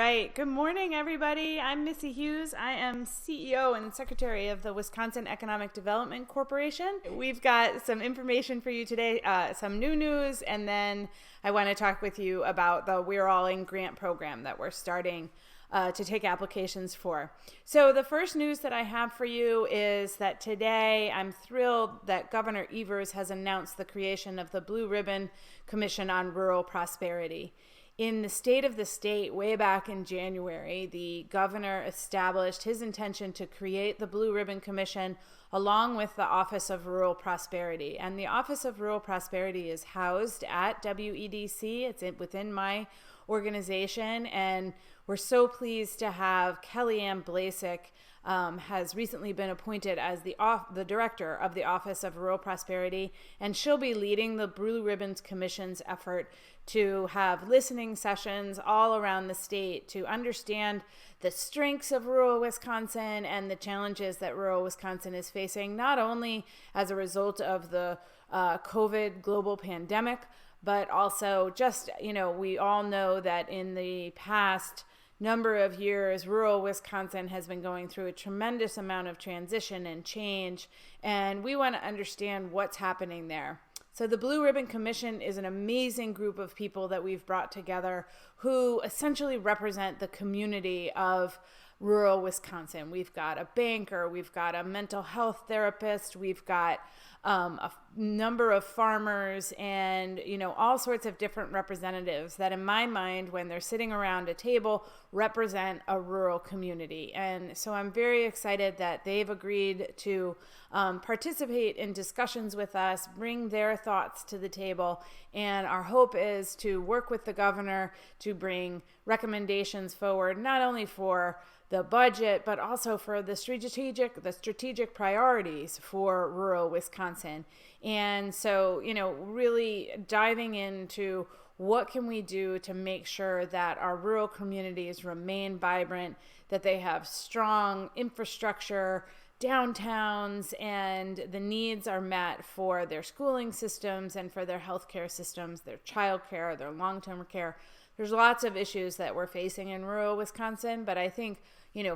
right. Good morning, everybody. I'm Missy Hughes. I am CEO and Secretary of the Wisconsin Economic Development Corporation. We've got some information for you today, some new news, and then I want to talk with you about the We're All In grant program that we're starting to take applications for. So the first news that I have for you is that today I'm thrilled that Governor Evers has announced the creation of the Blue Ribbon Commission on Rural Prosperity. In the State of the State, way back in January, the governor established his intention to create the Blue Ribbon Commission along with the Office of Rural Prosperity. And the Office of Rural Prosperity is housed at WEDC. It's within my organization, and we're so pleased to have Kellyanne Blasek has recently been appointed as the director of the Office of Rural Prosperity, and she'll be leading the Blue Ribbons Commission's effort to have listening sessions all around the state to understand the strengths of rural Wisconsin and the challenges that rural Wisconsin is facing, not only as a result of the COVID global pandemic, but also just, we all know that in the past number of years, rural Wisconsin has been going through a tremendous amount of transition and change, and we want to understand what's happening there. So the Blue Ribbon Commission is an amazing group of people that we've brought together who essentially represent the community of rural Wisconsin. We've got a banker, we've got a mental health therapist, we've got a number of farmers and, all sorts of different representatives that in my mind, when they're sitting around a table, represent a rural community. And so I'm very excited that they've agreed to participate in discussions with us, bring their thoughts to the table. And our hope is to work with the governor to bring recommendations forward, not only for the budget, but also for the strategic priorities for rural Wisconsin. And so, really diving into what can we do to make sure that our rural communities remain vibrant, that they have strong infrastructure, downtowns, and the needs are met for their schooling systems and for their healthcare systems, their childcare, their long-term care. There's lots of issues that we're facing in rural Wisconsin, but I think,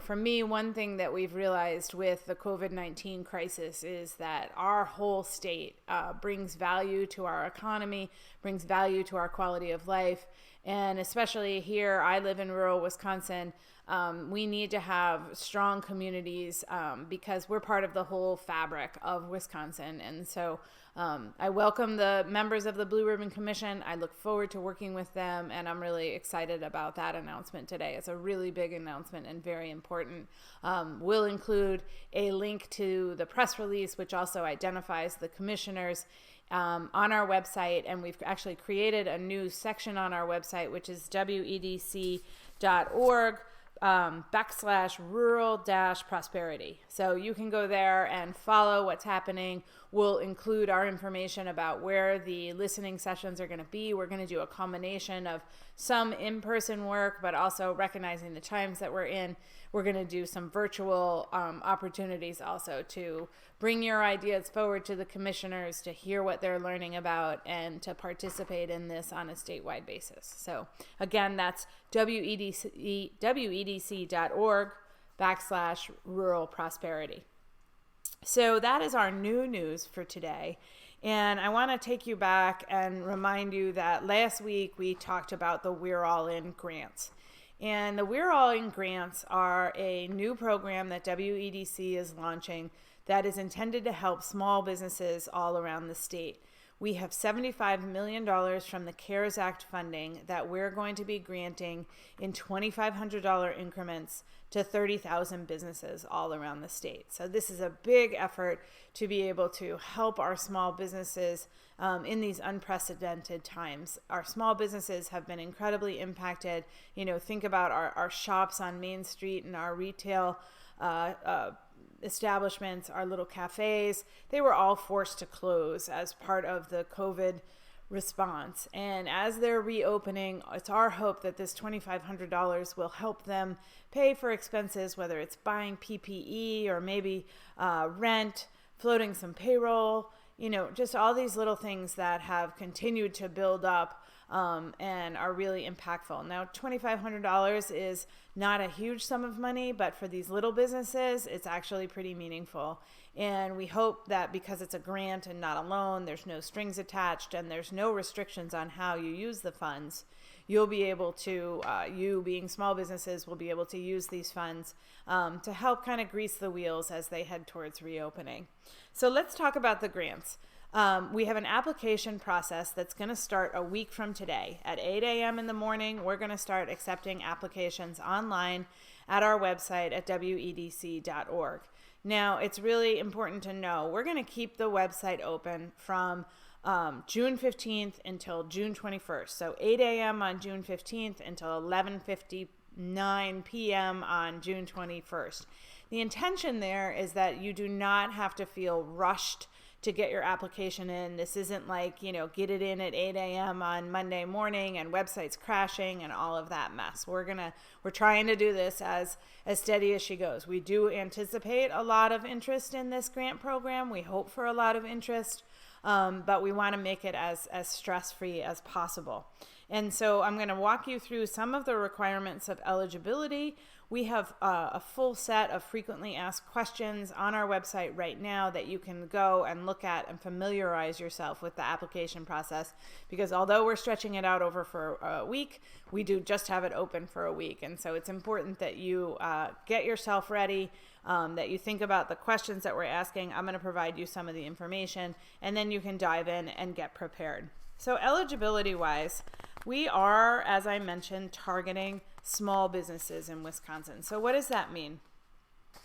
for me, one thing that we've realized with the COVID-19 crisis is that our whole state brings value to our economy, brings value to our quality of life. And especially here, I live in rural Wisconsin, we need to have strong communities because we're part of the whole fabric of Wisconsin. And so I welcome the members of the Blue Ribbon Commission. I look forward to working with them, and I'm really excited about that announcement today. It's a really big announcement and very important. We'll include a link to the press release, which also identifies the commissioners on our website, and we've actually created a new section on our website, which is wedc.org. /rural-prosperity. So you can go there and follow what's happening. We'll include our information about where the listening sessions are going to be. We're going to do a combination of some in-person work, but also recognizing the times that we're in. We're going to do some virtual opportunities also to bring your ideas forward to the commissioners to hear what they're learning about and to participate in this on a statewide basis. So again, that's wedc.org/rural-prosperity. So that is our new news for today. And I want to take you back and remind you that last week we talked about the We're All In grants. And the We're All In grants are a new program that WEDC is launching that is intended to help small businesses all around the state. We have $75 million from the CARES Act funding that we're going to be granting in $2,500 increments to 30,000 businesses all around the state. So this is a big effort to be able to help our small businesses in these unprecedented times. Our small businesses have been incredibly impacted. Think about our shops on Main Street and our retail establishments, our little cafes. They were all forced to close as part of the COVID response. And as they're reopening, it's our hope that this $2,500 will help them pay for expenses, whether it's buying PPE or maybe rent, floating some payroll, just all these little things that have continued to build up and are really impactful. Now, $2,500 is not a huge sum of money, but for these little businesses, it's actually pretty meaningful. And we hope that because it's a grant and not a loan, there's no strings attached and there's no restrictions on how you use the funds, you'll be able to, you being small businesses, will be able to use these funds to help kind of grease the wheels as they head towards reopening. So let's talk about the grants. We have an application process that's going to start a week from today. At 8 a.m. in the morning, we're going to start accepting applications online at our website at wedc.org. Now, it's really important to know we're going to keep the website open from June 15th until June 21st. So 8 a.m. on June 15th until 11:59 p.m. on June 21st. The intention there is that you do not have to feel rushed to get your application in. This isn't like, get it in at 8 a.m. on Monday morning and websites crashing and all of that mess. We're trying to do this as steady as she goes. We do anticipate a lot of interest in this grant program. We hope for a lot of interest, but we want to make it as stress-free as possible. And so I'm going to walk you through some of the requirements of eligibility. We have a full set of frequently asked questions on our website right now that you can go and look at and familiarize yourself with the application process, because although we're stretching it out over for a week, we do just have it open for a week. And so it's important that you get yourself ready, that you think about the questions that we're asking. I'm going to provide you some of the information, and then you can dive in and get prepared. So eligibility-wise, we are, as I mentioned, targeting small businesses in Wisconsin. So what does that mean?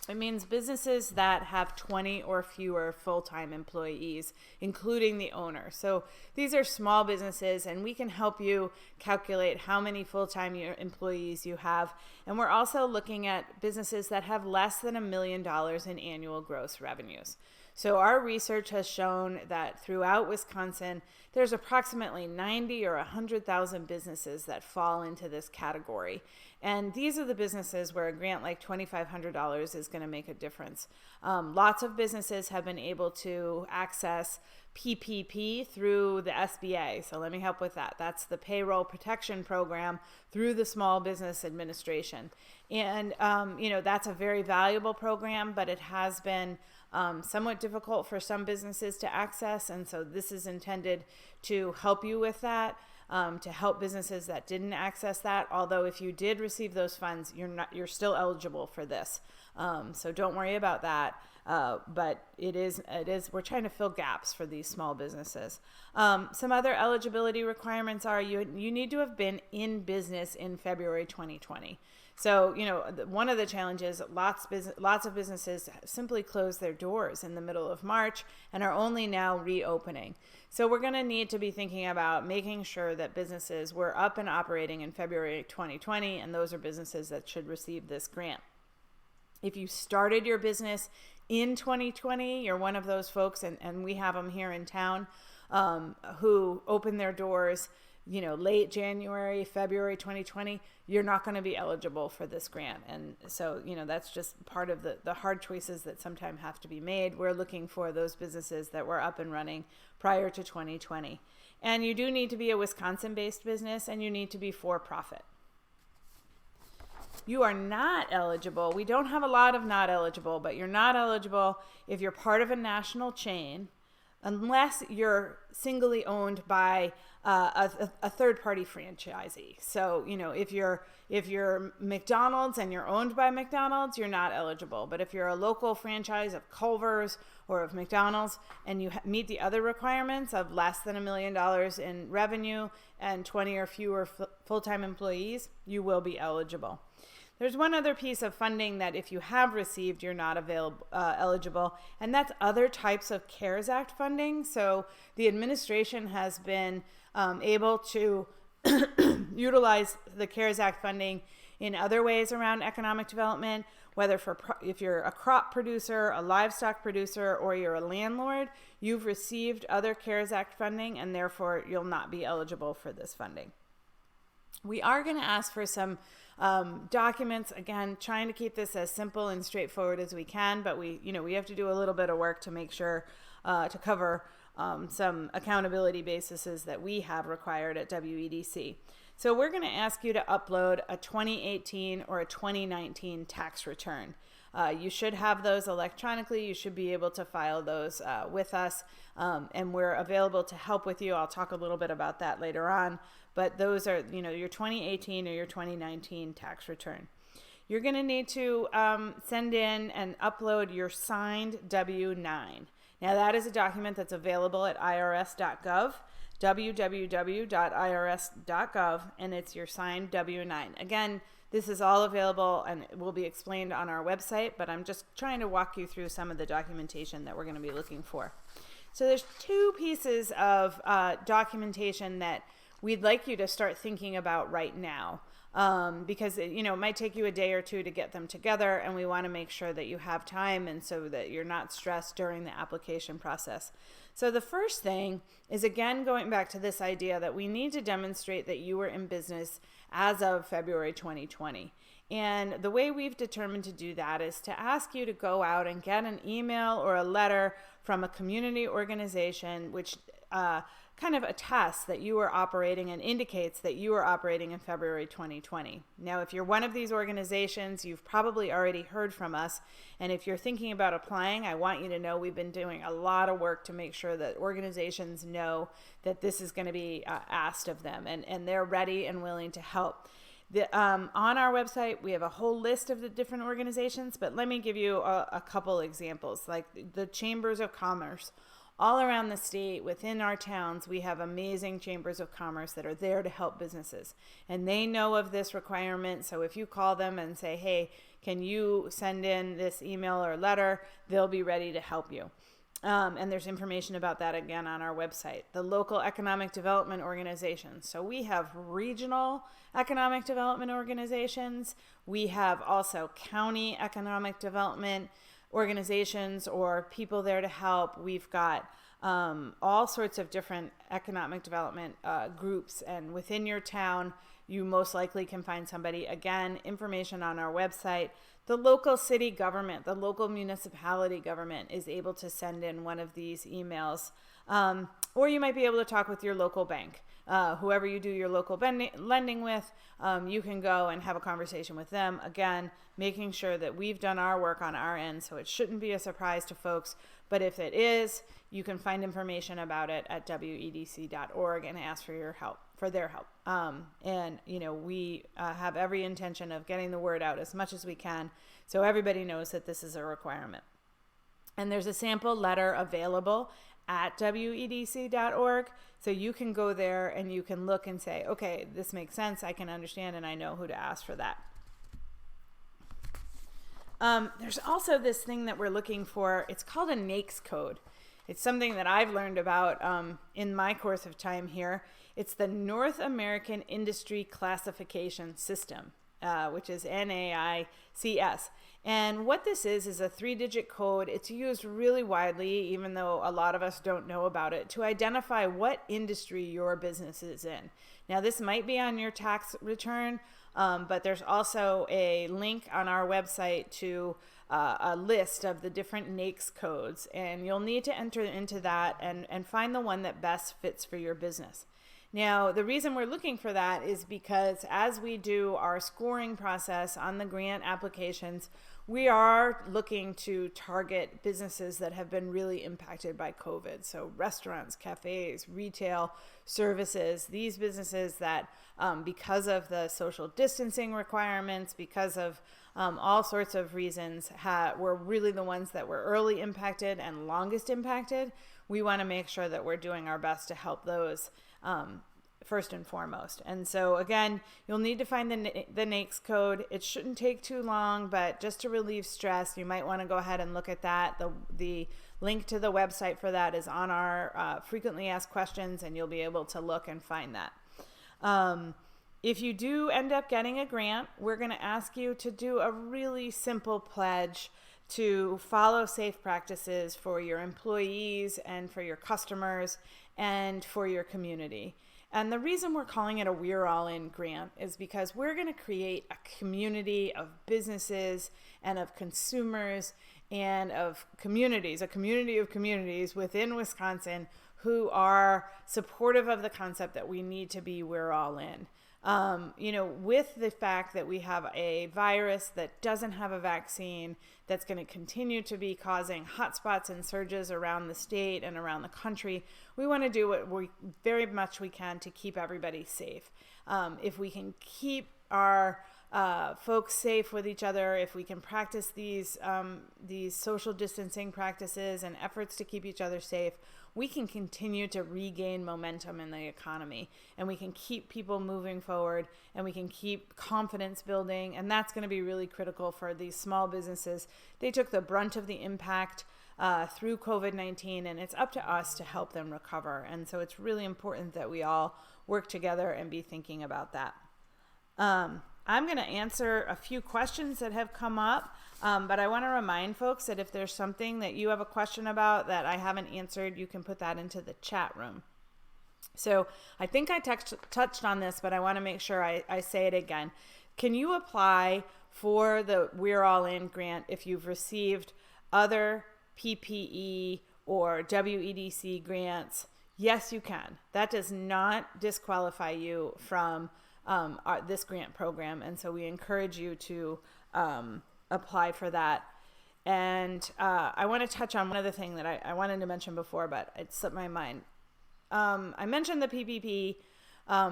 It means businesses that have 20 or fewer full-time employees, including the owner. So these are small businesses, and we can help you calculate how many full-time employees you have. And we're also looking at businesses that have less than $1 million in annual gross revenues. So our research has shown that throughout Wisconsin, there's approximately 90 or 100,000 businesses that fall into this category. And these are the businesses where a grant like $2,500 is going to make a difference. Lots of businesses have been able to access PPP through the SBA. So let me help with that. That's the Payroll Protection Program through the Small Business Administration. And, that's a very valuable program, but it has been somewhat difficult for some businesses to access. And so this is intended to help you with that, to help businesses that didn't access that. Although if you did receive those funds, you're still eligible for this. So don't worry about that. But we're trying to fill gaps for these small businesses. Some other eligibility requirements are you need to have been in business in February 2020. So, one of the challenges, lots of businesses simply closed their doors in the middle of March and are only now reopening. So we're going to need to be thinking about making sure that businesses were up and operating in February 2020, and those are businesses that should receive this grant. If you started your business in 2020, you're one of those folks, and we have them here in town, who opened their doors late January, February 2020, you're not going to be eligible for this grant. And so, that's just part of the hard choices that sometimes have to be made. We're looking for those businesses that were up and running prior to 2020. And you do need to be a Wisconsin-based business, and you need to be for-profit. You are not eligible. We don't have a lot of not eligible, but you're not eligible if you're part of a national chain, unless you're singly owned by a third-party franchisee. So, if you're McDonald's and you're owned by McDonald's, you're not eligible. But if you're a local franchise of Culver's or of McDonald's and you meet the other requirements of less than $1 million in revenue and 20 or fewer full-time employees, you will be eligible. There's one other piece of funding that if you have received, you're not eligible, and that's other types of CARES Act funding. So the administration has been able to utilize the CARES Act funding in other ways around economic development, whether if you're a crop producer, a livestock producer, or you're a landlord, you've received other CARES Act funding, and therefore you'll not be eligible for this funding. We are going to ask for some documents, again, trying to keep this as simple and straightforward as we can, but we have to do a little bit of work to make sure to cover some accountability bases that we have required at WEDC. So we're going to ask you to upload a 2018 or a 2019 tax return. You should have those electronically. You should be able to file those with us, and we're available to help with you. I'll talk a little bit about that later on, but those are, your 2018 or your 2019 tax return. You're going to need to send in and upload your signed W-9. Now that is a document that's available at irs.gov, www.irs.gov, and it's your signed W-9. Again, this is all available and it will be explained on our website, but I'm just trying to walk you through some of the documentation that we're going to be looking for. So there's two pieces of documentation that we'd like you to start thinking about right now. Because it might take you a day or two to get them together, and we want to make sure that you have time and so that you're not stressed during the application process. So the first thing is, again, going back to this idea that we need to demonstrate that you were in business as of February 2020. And the way we've determined to do that is to ask you to go out and get an email or a letter from a community organization which kind of attests that you are operating and indicates that you are operating in February 2020. Now, if you're one of these organizations, you've probably already heard from us. And if you're thinking about applying, I want you to know we've been doing a lot of work to make sure that organizations know that this is going to be asked of them, and they're ready and willing to help. On our website, we have a whole list of the different organizations, but let me give you a couple examples, like the Chambers of Commerce. All around the state, within our towns, we have amazing chambers of commerce that are there to help businesses. And they know of this requirement, so if you call them and say, hey, can you send in this email or letter, they'll be ready to help you. And there's information about that, again, on our website. The local economic development organizations. So we have regional economic development organizations. We have also county economic development organizations or people there to help. We've got all sorts of different economic development groups, and within your town you most likely can find somebody. Again, information on our website. The local city government, the local municipality government is able to send in one of these emails, or you might be able to talk with your local bank. Whoever you do your local lending with, you can go and have a conversation with them. Again, making sure that we've done our work on our end, so it shouldn't be a surprise to folks. But if it is, you can find information about it at wedc.org and ask for their help. We have every intention of getting the word out as much as we can, so everybody knows that this is a requirement. And there's a sample letter available at wedc.org, so you can go there and you can look and say, okay, this makes sense, I can understand, and I know who to ask for that. There's also this thing that we're looking for. It's called a NAICS code. It's something that I've learned about in my course of time here. It's the North American Industry Classification System, which is NAICS. And what this is a 3-digit code. It's used really widely, even though a lot of us don't know about it, to identify what industry your business is in. Now, this might be on your tax return, but there's also a link on our website to a list of the different NAICS codes, and you'll need to enter into that and find the one that best fits for your business. Now, the reason we're looking for that is because as we do our scoring process on the grant applications, we are looking to target businesses that have been really impacted by COVID. So restaurants, cafes, retail, services, these businesses that because of the social distancing requirements, because of all sorts of reasons, were really the ones that were early impacted and longest impacted. We want to make sure that we're doing our best to help those first and foremost. And so again, you'll need to find the NAICS code. It shouldn't take too long, but just to relieve stress, you might want to go ahead and look at that. The link to the website for that is on our frequently asked questions, and you'll be able to look and find that. If you do end up getting a grant, we're going to ask you to do a really simple pledge to follow safe practices for your employees and for your customers and for your community. And the reason we're calling it a We're All In grant is because we're going to create a community of businesses and of consumers and of communities, a community of communities within Wisconsin who are supportive of the concept that we need to be we're all in. With the fact that we have a virus that doesn't have a vaccine, that's going to continue to be causing hotspots and surges around the state and around the country, we want to do what we very much we can to keep everybody safe. If we can keep our folks safe with each other, if we can practice these social distancing practices and efforts to keep each other safe, we can continue to regain momentum in the economy, and we can keep people moving forward, and we can keep confidence building, and that's going to be really critical for these small businesses. They took the brunt of the impact through COVID-19, and it's up to us to help them recover. And so it's really important that we all work together and be thinking about that. I'm going to answer a few questions that have come up, but I want to remind folks that if there's something that you have a question about that I haven't answered, you can put that into the chat room. So I think I touched on this, but I want to make sure I say it again. Can you apply for the We're All In grant if you've received other PPE or WEDC grants? Yes, you can. That does not disqualify you from this grant program, and so we encourage you to apply for that. And I want to touch on one other thing that I wanted to mention before, but it slipped my mind. I mentioned the PPP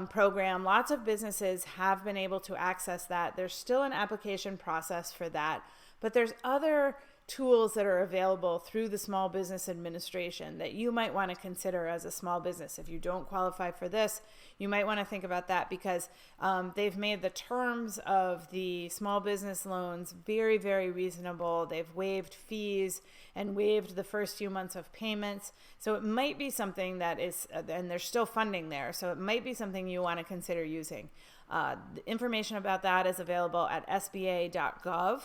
program. Lots of businesses have been able to access that. There's still an application process for that, but there's other tools that are available through the Small Business Administration that you might want to consider as a small business. If you don't qualify for this, you might want to think about that, because they've made the terms of the small business loans very, very reasonable. They've waived fees and waived the first few months of payments. So it might be something that is, and there's still funding there, so it might be something you want to consider using. The information about that is available at sba.gov.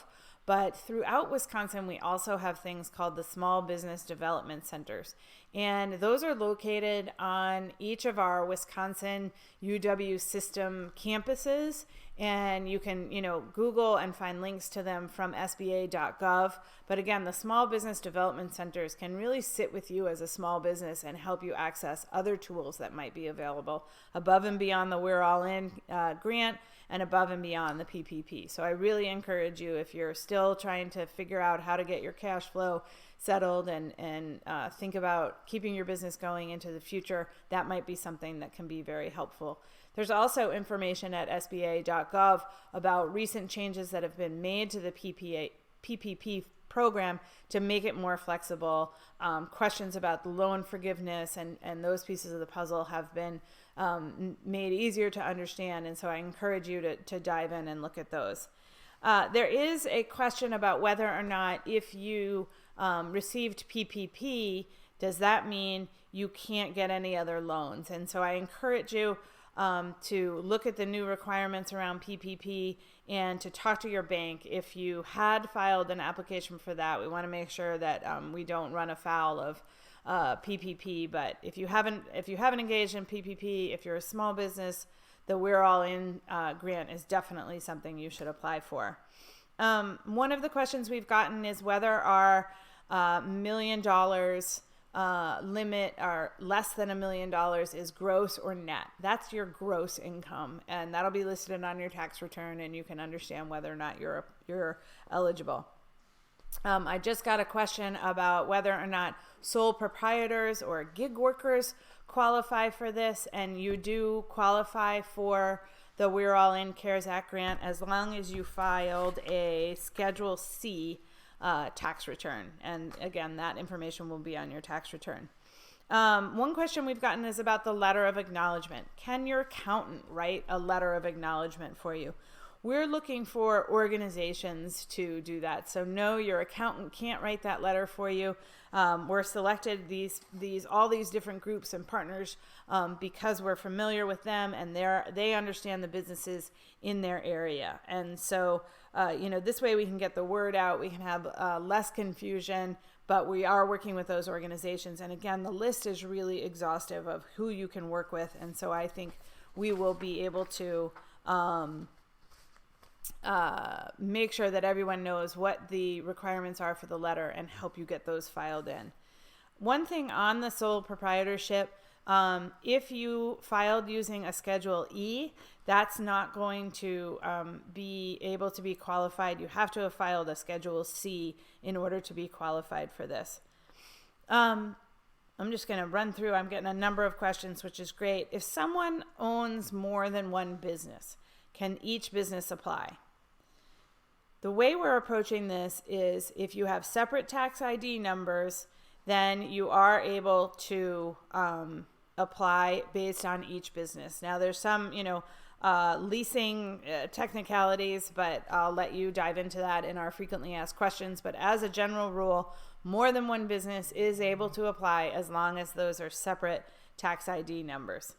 But throughout Wisconsin, we also have things called the Small Business Development Centers. And those are located on each of our Wisconsin UW system campuses. And you can, Google and find links to them from sba.gov. But again, the Small Business Development Centers can really sit with you as a small business and help you access other tools that might be available above and beyond the We're All In grant, and above and beyond the PPP. So I really encourage you, if you're still trying to figure out how to get your cash flow settled and think about keeping your business going into the future, that might be something that can be very helpful. There's also information at sba.gov about recent changes that have been made to the PPP program to make it more flexible. Questions about the loan forgiveness and those pieces of the puzzle have been made easier to understand, and so I encourage you to dive in and look at those. There is a question about whether or not, if you received PPP, does that mean you can't get any other loans? And so I encourage you to look at the new requirements around PPP and to talk to your bank. If you had filed an application for that, we want to make sure that we don't run afoul of PPP. But if you haven't engaged in PPP, if you're a small business, the We're All In grant is definitely something you should apply for. One of the questions we've gotten is whether our $1 million limit, or less than $1 million, is gross or net. That's your gross income, and that'll be listed on your tax return, and you can understand whether or not you're eligible. I just got a question about whether or not sole proprietors or gig workers qualify for this, and you do qualify for the We're All In CARES Act grant as long as you filed a Schedule C tax return. And again, that information will be on your tax return. One question we've gotten is about the letter of acknowledgement. Can your accountant write a letter of acknowledgement for you? We're looking for organizations to do that. So no, your accountant can't write that letter for you. We're selected all these different groups and partners because we're familiar with them, and they understand the businesses in their area. And so, this way we can get the word out. We can have less confusion, but we are working with those organizations. And again, the list is really exhaustive of who you can work with. And so I think we will be able to make sure that everyone knows what the requirements are for the letter and help you get those filed in. One thing on the sole proprietorship, if you filed using a Schedule E, that's not going to be able to be qualified. You have to have filed a Schedule C in order to be qualified for this. I'm just going to run through. I'm getting a number of questions, which is great. If someone owns more than one business, can each business apply? The way we're approaching this is if you have separate tax ID numbers, then you are able to apply based on each business. Now, there's some, leasing technicalities, but I'll let you dive into that in our frequently asked questions. But as a general rule, more than one business is able to apply as long as those are separate tax ID numbers.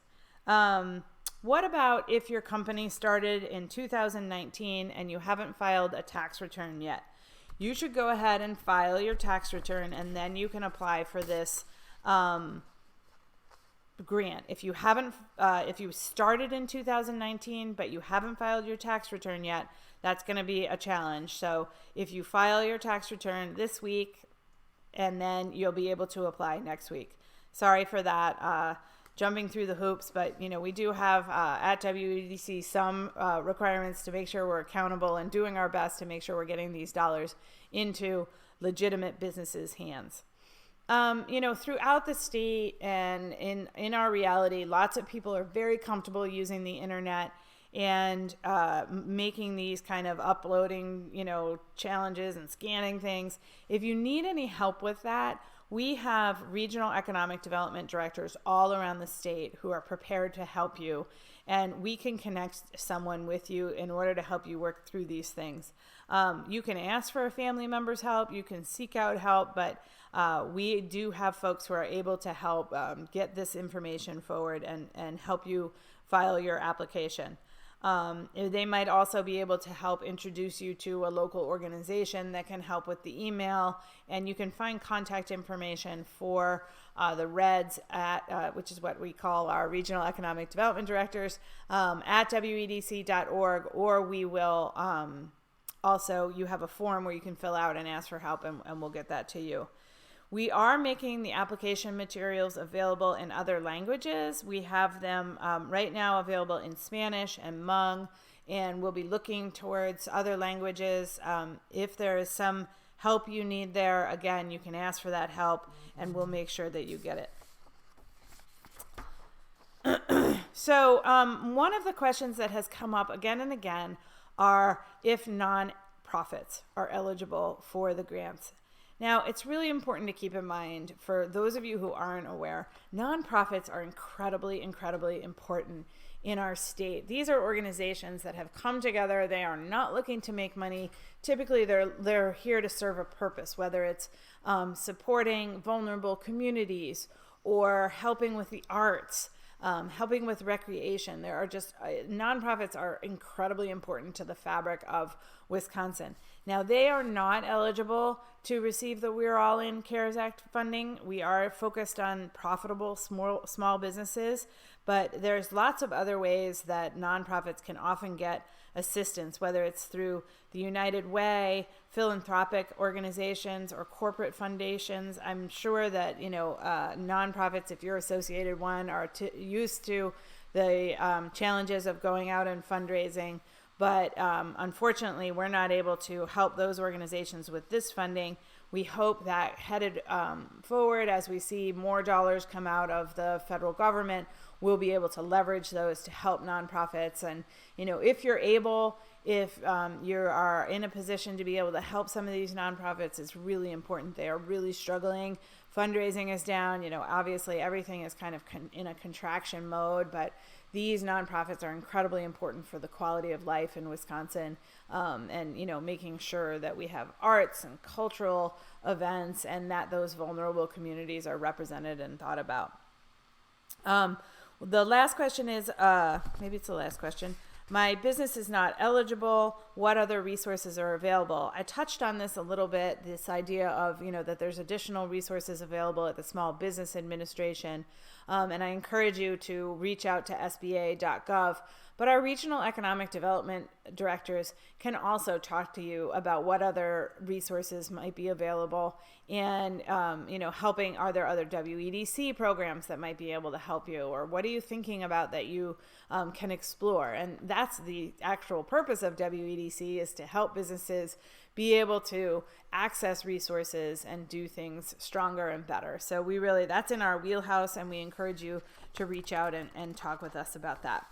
What about if your company started in 2019 and you haven't filed a tax return yet? You should go ahead and file your tax return, and then you can apply for this grant. If you haven't, if you started in 2019 but you haven't filed your tax return yet, that's going to be a challenge. So if you file your tax return this week, and then you'll be able to apply next week. Sorry for that. Jumping through the hoops, but we do have at WEDC some requirements to make sure we're accountable and doing our best to make sure we're getting these dollars into legitimate businesses' hands. Throughout the state and in our reality, lots of people are very comfortable using the internet and making these kind of uploading, challenges and scanning things. If you need any help with that, we have regional economic development directors all around the state who are prepared to help you, and we can connect someone with you in order to help you work through these things. You can ask for a family member's help, you can seek out help, but we do have folks who are able to help get this information forward and help you file your application. They might also be able to help introduce you to a local organization that can help with the email, and you can find contact information for the REDs at, which is what we call our regional economic development directors, at wedc.org, or we will also, you have a form where you can fill out and ask for help, and we'll get that to you. We are making the application materials available in other languages. We have them right now available in Spanish and Hmong, and we'll be looking towards other languages. If there is some help you need there, again, you can ask for that help, and we'll make sure that you get it. So one of the questions that has come up again and again are if nonprofits are eligible for the grants. Now, it's really important to keep in mind, for those of you who aren't aware, nonprofits are incredibly, incredibly important in our state. These are organizations that have come together. They are not looking to make money. Typically, they're here to serve a purpose, whether it's supporting vulnerable communities or helping with the arts, helping with recreation. There are just, nonprofits are incredibly important to the fabric of Wisconsin. Now, they are not eligible to receive the We're All In CARES Act funding. We are focused on profitable small businesses, but there's lots of other ways that nonprofits can often get assistance, whether it's through the United Way, philanthropic organizations, or corporate foundations. I'm sure that nonprofits, if you're associated one, are used to the challenges of going out and fundraising. But unfortunately, we're not able to help those organizations with this funding. We hope that headed forward, as we see more dollars come out of the federal government, we'll be able to leverage those to help nonprofits. And, if you're able, if you are in a position to be able to help some of these nonprofits, it's really important. They are really struggling. Fundraising is down. Obviously everything is kind of in a contraction mode, but these nonprofits are incredibly important for the quality of life in Wisconsin, and making sure that we have arts and cultural events and that those vulnerable communities are represented and thought about. The last question is, maybe it's the last question. My business is not eligible. what other resources are available. I touched on this a little bit, this idea of, that there's additional resources available at the Small Business Administration. And I encourage you to reach out to sba.gov. But our regional economic development directors can also talk to you about what other resources might be available and, helping. Are there other WEDC programs that might be able to help you? Or what are you thinking about that you can explore? And that's the actual purpose of WEDC, is to help businesses be able to access resources and do things stronger and better. So that's in our wheelhouse, and we encourage you to reach out and talk with us about that.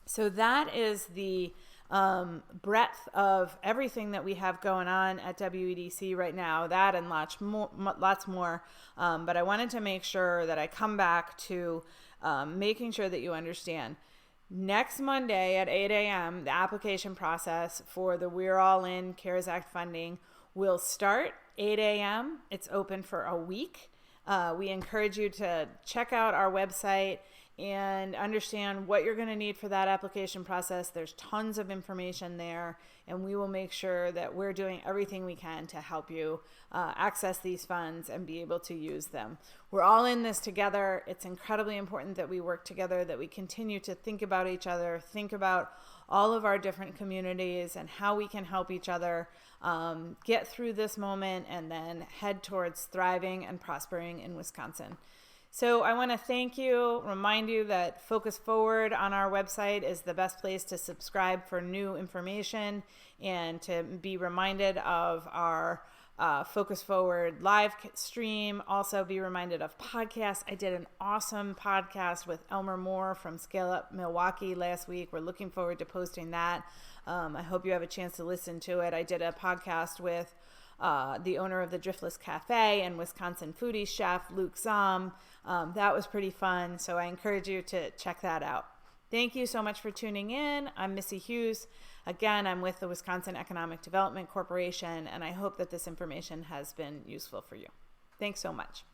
So that is the breadth of everything that we have going on at WEDC right now, that and lots more. But I wanted to make sure that I come back to making sure that you understand. Next Monday at 8 a.m., the application process for the We're All In CARES Act funding will start 8 a.m. It's open for a week. We encourage you to check out our website and understand what you're going to need for that application process. There's tons of information there, and we will make sure that we're doing everything we can to help you access these funds and be able to use them. We're all in this together. It's incredibly important that we work together, that we continue to think about each other, think about all of our different communities and how we can help each other get through this moment and then head towards thriving and prospering in Wisconsin. So I want to remind you that Focus Forward on our website is the best place to subscribe for new information and to be reminded of our Focus Forward live stream. Also be reminded of podcasts. I did an awesome podcast with Elmer Moore from Scale Up Milwaukee last week. We're looking forward to posting that. I hope you have a chance to listen to it. I did a podcast with the owner of the Driftless Cafe and Wisconsin foodie chef, Luke Zom. That was pretty fun, so I encourage you to check that out. Thank you so much for tuning in. I'm Missy Hughes. Again, I'm with the Wisconsin Economic Development Corporation, and I hope that this information has been useful for you. Thanks so much.